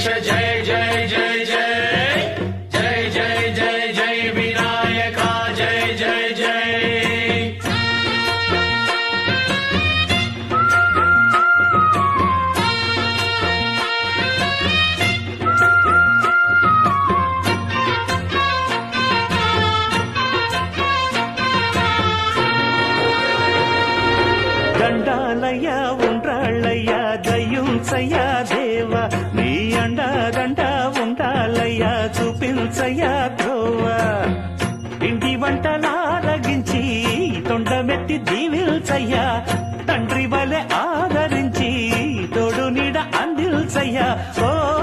గణేశ జయ జయ జయ జయ జయ జయ జయ జయ వినాయక జయ జయ జయ దండాలయ్యా ఉండ్రాళ్ళయ్యా దయ్యుంచయ్యా దేవ నీ అండాదండ ఉండాలయ్యా చూపించయ్యా ధ్రువ ఇంటి వంటలారగించి తొండమెత్తి దీవిల్చయ్యా తండ్రి వలె ఆదరించి తోడు నీడ అందిల్చయ్యా ఓ